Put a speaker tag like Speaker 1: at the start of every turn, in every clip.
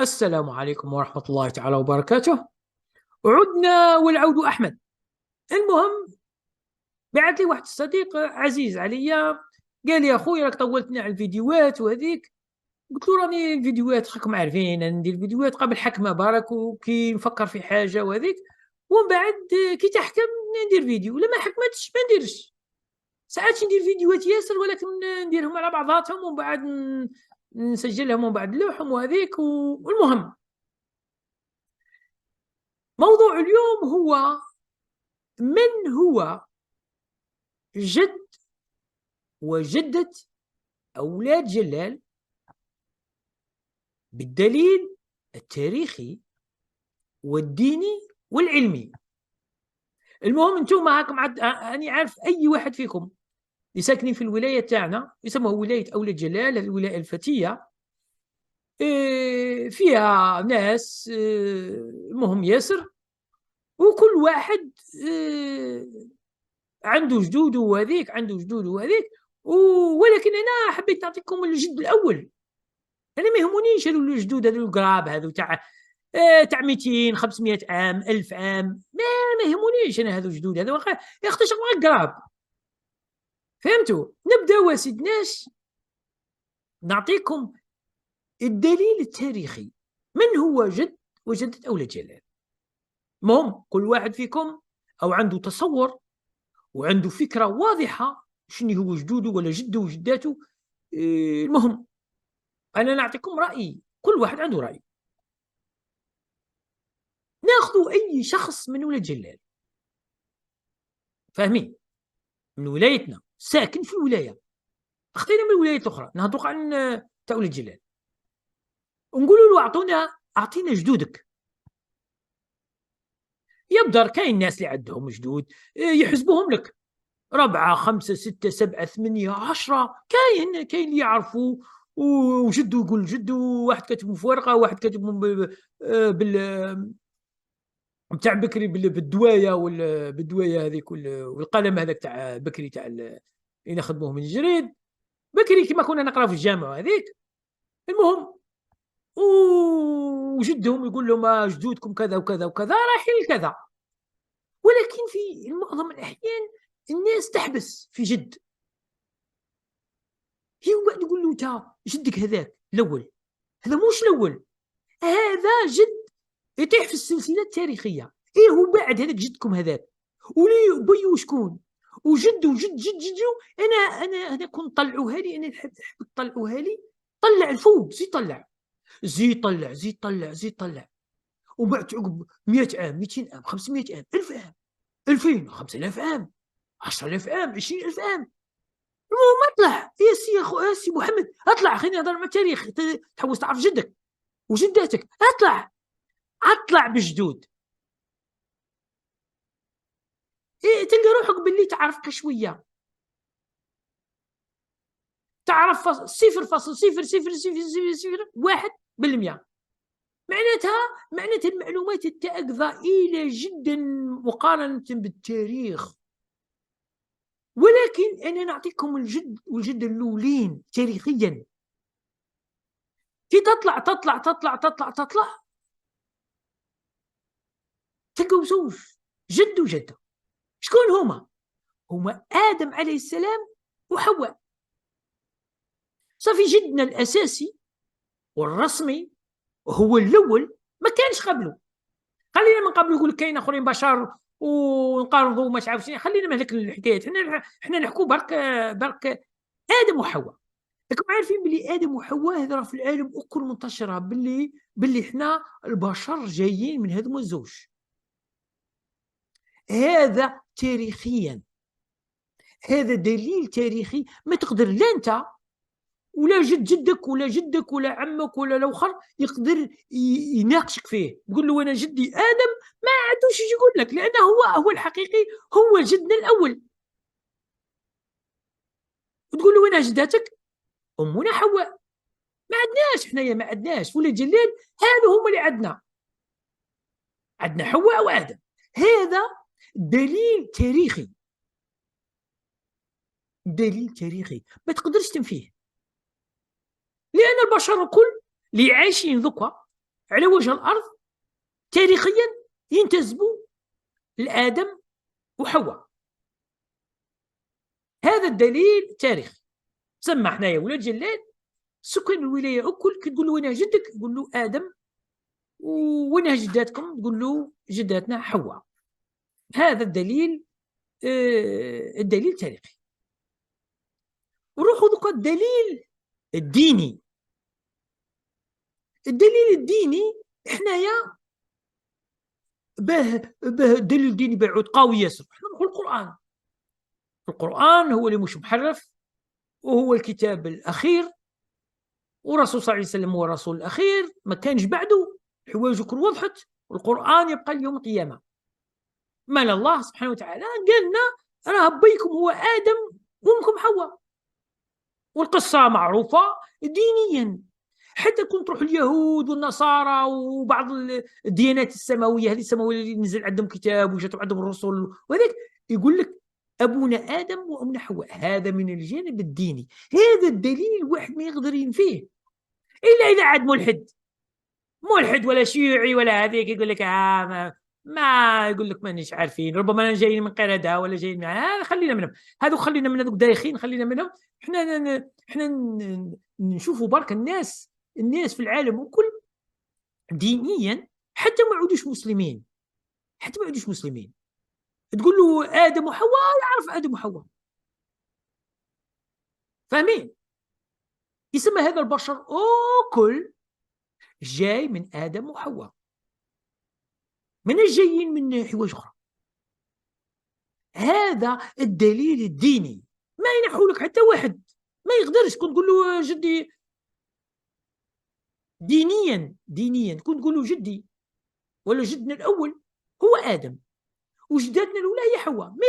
Speaker 1: السلام عليكم ورحمة الله تعالى وبركاته. عدنا والعود أحمد. المهم، بعث لي واحد الصديق عزيز عليا، قال لي أخويا راك طولتنا على الفيديوهات وهذيك. قلت له راني الفيديوهات راكم عارفين، أنا ندير فيديوهات قبل حكمة برك، وكي نفكر في حاجة وهذيك، ومن بعد كي تحكم ندير فيديو، لما حكمتش ما نديرش. ساعات ندير فيديوهات ياسر، ولكن نديرهم على بعضاتهم ومن بعد نسجلهم ومن بعد نلوحهم وهذيك. والمهم، موضوع اليوم هو: من هو جد وجدة أولاد جلال بالدليل التاريخي والديني والعلمي. المهم انتم هاكم أنا عارف أي واحد فيكم اللي ساكنين في الولاية تاعنا يسموها ولاية أولاد جلال، الولاية الفتية. فيها ناس المهم ياسر، وكل واحد عنده جدوده وهذيك، عنده جدوده وهذيك. ولكن انا حبيت نعطيكم الجد الاول. انا ما يهمونيش هذو الجدود، هذو القراب، هذو تاع 200 500 عام 1000 عام، ما يهمونيش انا هذو الجدود، هذو يختصر غير قراب. فهمتوا؟ نبداو سيد ناس، نعطيكم الدليل التاريخي من هو جد وجدة أولاد جلال. المهم كل واحد فيكم أو عنده تصور وعنده فكرة واضحة شنو هو جدوده ولا جده وجداته. المهم أنا نعطيكم رأيي، كل واحد عنده رأي. ناخذ أي شخص من ولاد جلال، فاهمين؟ من ولايتنا، ساكن في الولاية، أخذنا من الولايات الأخرى، نهضروا عن تاع ولاد جلال، ونقولوا له أعطينا جدودك. يبدر كاين الناس اللي عندهم جدود يحسبوهم لك 4 5 6 7 8 10، كاين اللي يعرفوا وجدو يقول جدو، واحد كاتبهم في ورقه، واحد كاتبهم بال تاع بكري بالدوايه بالدوايه هذيك والقلم هذاك تاع بكري تاع اللي نخدموه من الجريد بكري كما كنا نقرا في الجامعه هذيك. المهم، وجدهم يقول لهم جدودكم كذا وكذا وكذا رايحين لكذا. ولكن في معظم الاحيان الناس تحبس في جد، هي وقاعد يقول له انت جدك هذاك الاول، هذا مش الاول، هذا جد يطيح في السلسله التاريخيه. ايه هو بعد هذاك جدكم هذاك، ولي بيو شكون وجد وجد جد جدو. انا كنت طلعوها لي، انا نحب تطلعوها لي. طلع الفوق، زي طلع زي طلع زي طلع زي طلع، وبعد عقب 100 عام 200 عام 500 عام 1000 عام 2000 5000 عام 10000 عام 20000 عام. المهم اطلع يا سي يا سي محمد، اطلع خليني نهضر مع التاريخ، تحوس تعرف جدك وجداتك. اطلع بجدود. إيه، تلقى روحك باللي تعرف شويه، تعرف 0.000001%. معناتها المعلومات تاعك ضئيله جدا مقارنه بالتاريخ. ولكن انا نعطيكم الجد والجده الاولين تاريخيا. كي تطلع تطلع تطلع تطلع تطلع تلقوا زوج، جد وجده. شكون هما آدم عليه السلام وحواء. صافي جدنا الأساسي والرسمي هو الأول، ما كانش قبله. خلينا من قبل يقول كاين اخرين بشر ونقارنوا مش عارف شنو، خلينا من هذيك الحكايات. احنا نحكوا برك ادم وحواء. راكم عارفين بلي ادم وحواء هذا في العالم الكل منتشره، بلي احنا البشر جايين من هذوما الزوج. هذا تاريخيا، هذا دليل تاريخي. ما تقدر لا انت ولا جد جدك ولا جدك ولا عمك ولا الاخر يقدر يناقشك فيه. يقول له انا جدي ادم، ما عندوش يجي يقول لك، لانه هو الحقيقي، هو جدنا الاول. وتقول له وين جداتك؟ امنا حواء. ما عندناش حنايا، ما عندناش ولا جلال، هذا هم اللي عندنا حواء وادم. هذا دليل تاريخي، دليل تاريخي ما تقدرش تنفيه. لان البشر الكل اللي عايشين ذكوى على وجه الأرض تاريخيا ينتسبوا لآدم وحواء. هذا الدليل تاريخي. سمى حنايا ولاد جلال سكان الولايه الكل كي تقول له وين جدك تقول له ادم، وين جداتكم تقول له جداتنا حواء. هذا الدليل الدليل تاريخي. وروحوا ذوك الدليل الديني. الدليل الديني حنايا باه الدليل الديني بعود قوي ياسر. حنا نقول القرآن. القرآن هو اللي مش محرف، وهو الكتاب الأخير، ورسول صلى الله عليه وسلم هو الرسول الأخير، ما كانش بعده. حوايج كل وضحت، والقرآن يبقى اليوم القيامة. مال الله سبحانه وتعالى قال لنا راه بيكم هو آدم وأمكم حواء، والقصة معروفة دينيا. حتى كنت تروح اليهود والنصارى وبعض الديانات السماوية، هذه السماوية اللي نزل عندهم كتاب وجاتهم عندهم الرسل وذلك، يقول لك أبونا آدم وأمنا حواء. هذا من الجانب الديني. هذا الدليل واحد ما يقدر ينفيه إلا إذا عاد ملحد ولا شيوعي ولا هذيك، يقول لك ما يقول لك مانيش عارفين، ربما جايين من قردة ولا جايين من خلينا منهم. هذو خلينا من هذوك دايخين، خلينا منهم. احنا نشوفوا برك الناس في العالم وكل دينيا حتى ما يعودوش مسلمين، تقول له آدم وحواء يعرف آدم وحواء، فاهمين؟ يسمى هذا البشر كل جاي من آدم وحواء، من الجايين من حوايج أخرى. هذا الدليل الديني. ما ينحوا لك حتى واحد، ما يقدرش كنت تقول له جدي دينيا كنت تقول له جدي ولا جدنا الأول هو آدم، وجداتنا الأولى هي حواء. ما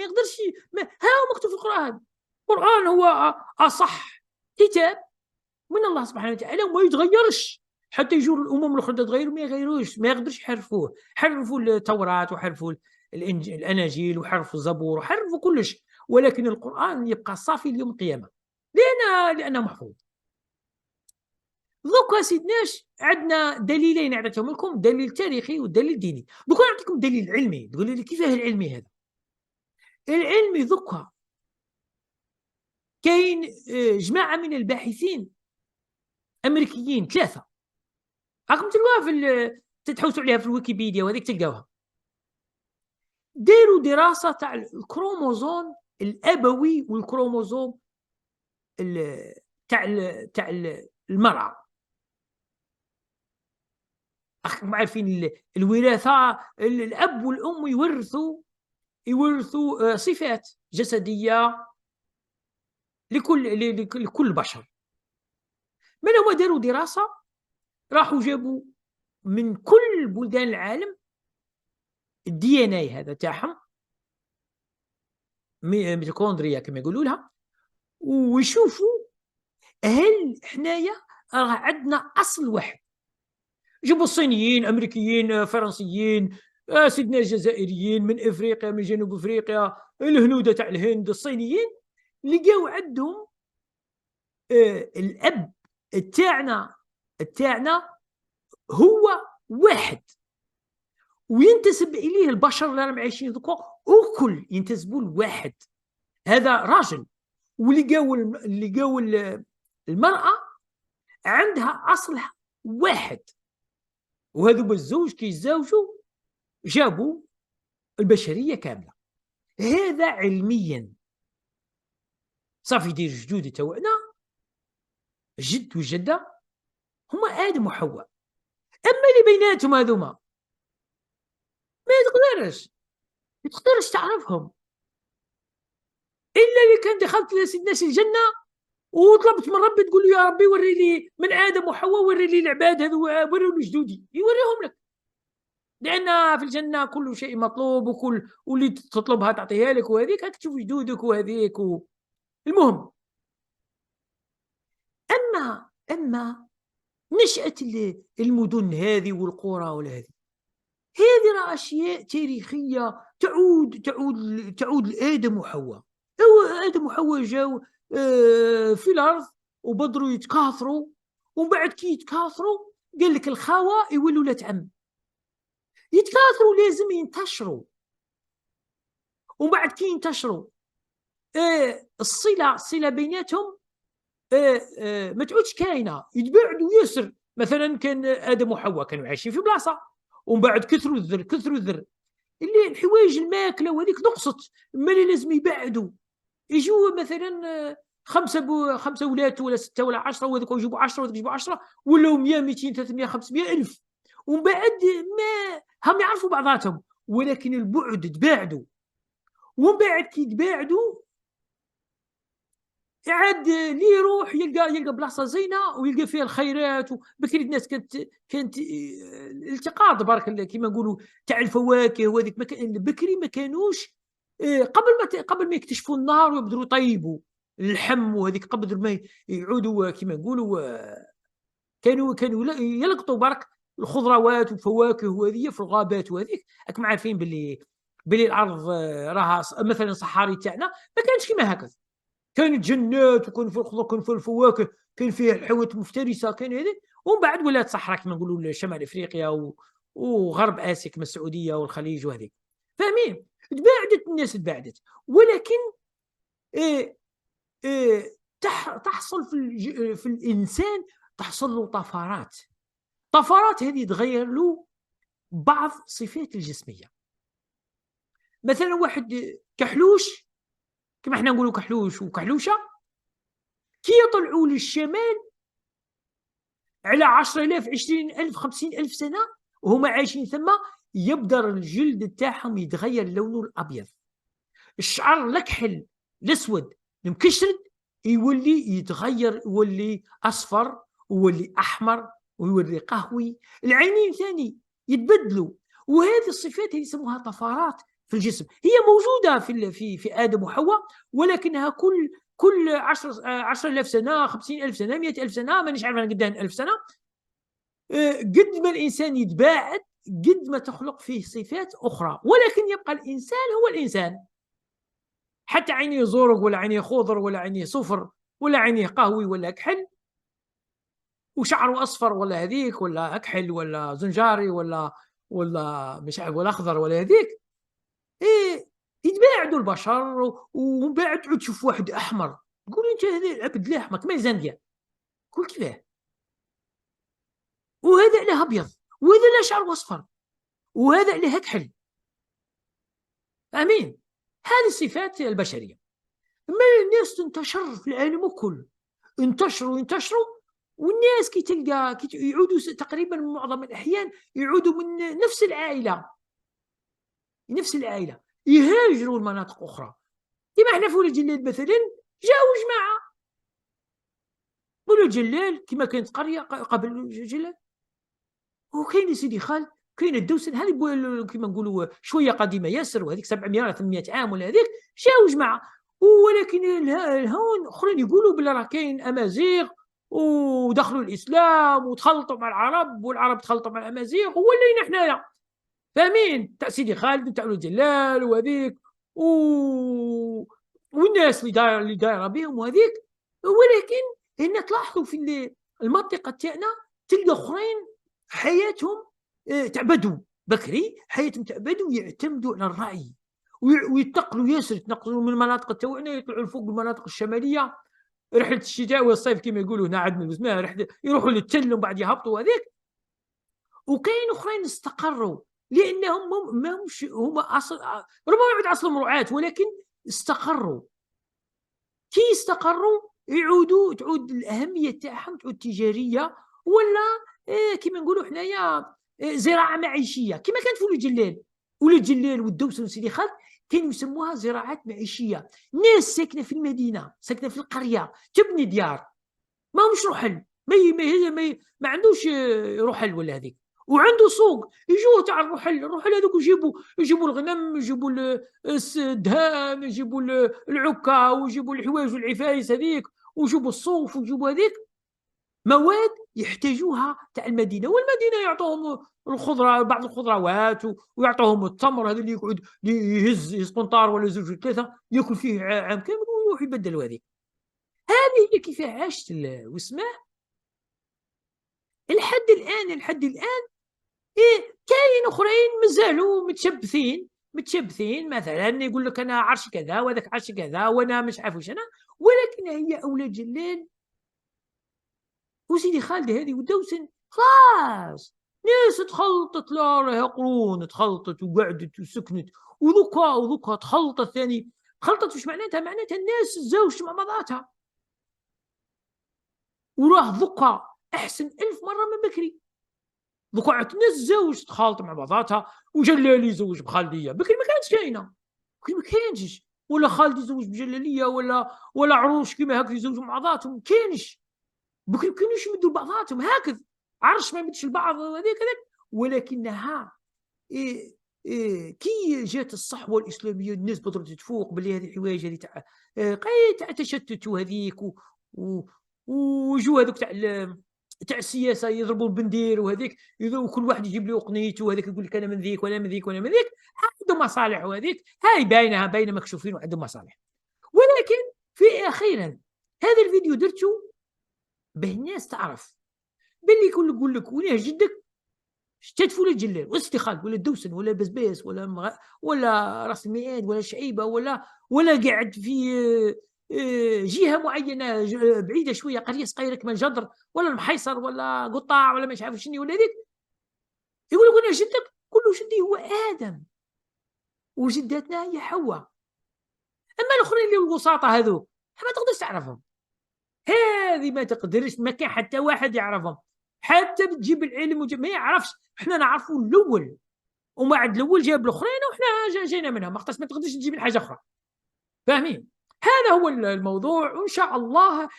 Speaker 1: يقدرش ها مكتوب في القرآن. القرآن هو أصح كتاب من الله سبحانه وتعالى، وما يتغيرش. حتى يجوا الامم الاخرى تغيروا ما يغيروش، ما يقدرش يحرفوه. حرفوا التوراة وحرفوا الاناجيل وحرفوا الزبور وحرفوا كلش، ولكن القرآن يبقى صافي اليوم القيامة لأنه محفوظ. دوكا سيدناش عندنا دليلين عطيتهم لكم، دليل تاريخي ودليل ديني. دوكا نعطيكم دليل علمي. تقول لي كيفاه العلمي هذا؟ العلمي دوكا كاين جماعة من الباحثين أمريكيين 3، راكم تلقاوها تتحوسوا عليها في الويكيبيديا وهذيك تلقاوها. داروا دراسة تاع الكروموزوم الأبوي والكروموزوم تاع المرأة. راكم عارفين الوراثة، الأب والأم يورثوا صفات جسدية لكل بشر. من هم داروا دراسة، راحوا جابوا من كل بلدان العالم الدي ان اي هذا تاعهم، ميتوكوندريا كما يقولوا لها، ويشوفوا هل حنايا راه عندنا اصل واحد. جابوا الصينيين، امريكيين، فرنسيين، سيدنا الجزائريين، من افريقيا، من جنوب افريقيا، الهنوده تاع الهند، الصينيين، لقاو عندهم الاب تاعنا هو واحد، وينتسب اليه البشر اللي راهم عايشين ذوك وكل ينتسبوا لواحد. هذا راجل. واللي قاو المرأة عندها أصلها واحد، وهذو بالزوج كي يتزاوجوا جابوا البشرية كاملة. هذا علميا صافي يدير جدودي توعنا، الجد والجدة هما آدم وحواء. أما اللي بيناتهم هذوما ما تقدرش تعرفهم إلا اللي كان دخلت لسيدنا الجنة وطلبت من ربي تقول له يا ربي وري لي من آدم وحواء، وري لي العباد هذو، وري لي جدودي، يوريهم لك. لأن في الجنة كل شيء مطلوب، واللي تطلبها تعطيها لك، وهذيك هاك تشوف جدودك وهذيك المهم. أما نشأة المدن هذه والقرى وهذه، هذه راه أشياء تاريخية تعود لآدم وحواء. آدم وحواء جاو في الأرض وبدروا يتكاثروا، ومن بعد كي يتكاثروا قال لك الخاوه يولوا ولاد عم، يتكاثروا لازم ينتشروا، ومن بعد كي ينتشروا الصله بيناتهم ما تعودش كاينه، يتبعدوا ياسر. مثلا كان ادم وحواء كانوا عايشين في بلاصه، ومن بعد كثروا الذر اللي الحوايج الماكله وهذيك نقصت، مالي لازم يبعدوا، يجوا مثلا خمسه ولاد ولا سته ولا 10، وهذوك يجيبوا 10 وهذوك يجيبوا 10، ولاو 100 200 300 500 الف، ومن بعد ما هم يعرفوا بعضاتهم، ولكن البعد تباعدوا، ومن بعد كي تباعدوا عاد اللي يروح يلقى بلاصه زينه ويلقى فيها الخيرات. بكري الناس كانت الالتقاط برك كيما نقولوا تاع الفواكه وهذيك بكري ما كانوش قبل ما يكتشفوا النار ويبداوا يطيبوا اللحم وهذيك، قبل ما يعودوا كيما نقولوا كانوا يلقطوا برك الخضروات والفواكه وهذه في الغابات وهذيك. راكم عارفين باللي الارض راها مثلا صحاري تاعنا ما كانش كيما هكذا، كانت جنات وكان في الخضر كان في الفواكه، كان فيها الحيوانات مفترسه، كان هذه. ومن بعد ولات صحراء كما نقولوا شمال افريقيا وغرب اسيا كما السعوديه والخليج وهذيك، فاهمين؟ تباعدت الناس تباعدت، ولكن إيه إيه تحصل في الانسان، تحصل له طفرات هذه تغير له بعض صفات الجسميه. مثلا واحد كحلوش، كما احنا نقولوا كحلوش وكحلوشه، كي يطلعوا للشمال على 10,000 20,000 50,000 سنه وهما عايشين ثم، يبدا الجلد تاعهم يتغير لونه الابيض، الشعر الكحل الاسود المكشرد يولي يتغير، يولي اصفر ويولي احمر ويولي قهوي، العينين ثاني يتبدلوا. وهذه الصفات اللي يسموها طفرات في الجسم، هي موجوده في ادم وحواء، ولكنها كل 10,000 سنه 50,000 سنه 100,000 سنه، مانيش عارف انا قدام 1000 سنه، قد ما الانسان يتباعد قد ما تخلق فيه صفات اخرى، ولكن يبقى الانسان هو الانسان، حتى عينيه زرق ولا عينيه خضر ولا عينيه صفر ولا عينيه قهوي ولا كحل، وشعره اصفر ولا هذيك ولا اكحل ولا زنجاري ولا مش عارف ولا اخضر ولا هذيك، ايه يتباعدوا البشر. ومن بعد تعود تشوف واحد احمر، تقول انت هذا العبد الاحمر كما زنديا، قول كيفاه، وهذا عليه ابيض، وهذا له شعر اصفر، وهذا عليه كحل. امين. هذه الصفات البشريه. ما الناس تنتشر في العالم كله، انتشروا والناس كي تلقى يعودوا تقريبا معظم الاحيان يعودوا من نفس العائله يهاجروا لمناطق اخرى. كما احنا في ولد جلال مثلا جاوا جماعه، ولد جلال كما كانت قريه قبل جلال، وكاين سيدي خالد كاين الدوسن هذه كما نقولوا شويه قديمه ياسر، وهذيك 700 ولا 800 عام ولا هذيك، جاوا جماعه. ولكن هون اخرين يقولوا بلا راه كاين امازيغ ودخلوا الاسلام وتخلطوا مع العرب، والعرب تخلطوا مع الامازيغ وولينا حنايا، فاهمين؟ تاع سيدي خالد وتاع ولد جلال وهذيك والناس اللي دايره بهم وهذيك. ولكن هنا تلاحظوا في المنطقه تاعنا تلقى اخرين حياتهم تعبدوا بكري، حياتهم تعبدوا ويعتمدوا على الرأي، ويتنقلوا ياسر، يتنقلوا من المناطق تاعنا يطلعوا لفوق المناطق الشماليه، رحله الشتاء والصيف كما يقولوا هنا عندنا اسمها يروحوا للتل ومن بعد يهبطوا هذيك. وكاين اخرين استقروا لانهم ما همش هما اصل، ربما يعود اصلهم رعاة، ولكن استقروا. كي استقروا تعود الاهميه تاعهم تعود تجاريه، ولا كما نقولوا حنايا زراعه معيشيه، كما كانت في ولد جلال والدوسن وسيدي خالد كانوا يسموها زراعات معيشيه. ناس ساكنه في المدينه، ساكنه في القريه، تبني ديار، ما همش رحل، ما عندوش رحل ولا هذيك، وعنده سوق يجوا تاع الرحل هذوك يجيبوا الغنم، يجيبوا الدهان، يجيبوا العكا، ويجيبوا الحوايج والعفايس هذيك، ويجيبوا الصوف، ويجيبوا هذيك مواد يحتاجوها تاع المدينه، والمدينه يعطوهم الخضره، بعض الخضروات، ويعطوهم التمر هذا اللي يقعد يهز قنطار ولا زوج ولا ثلاثه ياكل فيه عام كامل ويروح يبدل. هذه هي كيف عاشت واسمه لحد الآن إيه كاين اخرين مازالوا متشبثين مثلا يقول لك انا عرش كذا وذاك عرش كذا وانا مش عارف واش انا، ولكن هي اولاد جلال وسيدي خالد هذه ودوسن خلاص ناس تخلطت، لا راها قرون تخلطت وقعدت وسكنت وذوكا تخلطت ثاني. خلطت وش معناتها؟ معناتها الناس تزوجت مع بعضاتها، وراه ذوكا احسن 1000 مرة من بكري. ذوك الناس تزوج تخالط مع بعضاتها، وجلالي يزوج بخالديه، بكري ما كانتش كاينه، بكري ما كانش، ولا خالد يزوج بجلاليه ولا عروش كيما هكا يزوجوا مع بعضاتهم، ما كانش. بكري ما كانوش يمدوا بعضاتهم هكذا، عرش ما يمدش البعض هذيك هذاك. ولكنها كي جات الصحوه الاسلاميه الناس بدات تفوق باللي هذه الحوايج هذه تاع تشتت وهذيك وجو هذوك تاع السياسه يضربوا البندير وهذيك، وكل واحد يجيب له قنيته وهذيك يقول لك انا من ذيك ولا من ذيك ولا من ذيك، عندهم مصالح وهذيك هاي باينه مكشوفين وعندهم مصالح. ولكن في اخيرا هذا الفيديو درته به الناس تعرف باللي يقول لك وين جدك شتات ولا جلال ولا سيدي خالد ولا الدوسن ولا بسباس ولا راس المئات ولا شعيبه ولا قاعد في جهه معينه بعيده شويه، قريه صغيره كما الجدر ولا المحيصر ولا قطاع ولا مش عارف شنو ولا ذيك، يقول لك وين جدك؟ كله جدي هو ادم وجدتنا هي حواء. اما الاخرين اللي الوساطه هذوك ما تقدرش تعرفهم، هذه ما تقدرش، ما كان حتى واحد يعرفهم، حتى بتجيب العلم ما يعرفش. احنا نعرفوا الاول ومن بعد الاول جاب الاخرين واحنا جينا منهم، ما تقدرش تجيب حاجه اخرى، فاهمين؟ هذا هو الموضوع، وان شاء الله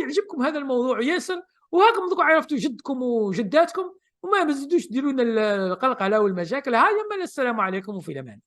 Speaker 1: يعجبكم هذا الموضوع ياسر. وهاكم دوك عرفتوا جدكم وجداتكم، وما تزيدوش ديروا لنا القلقله والمشاكل. هاي السلام عليكم وفي الامان.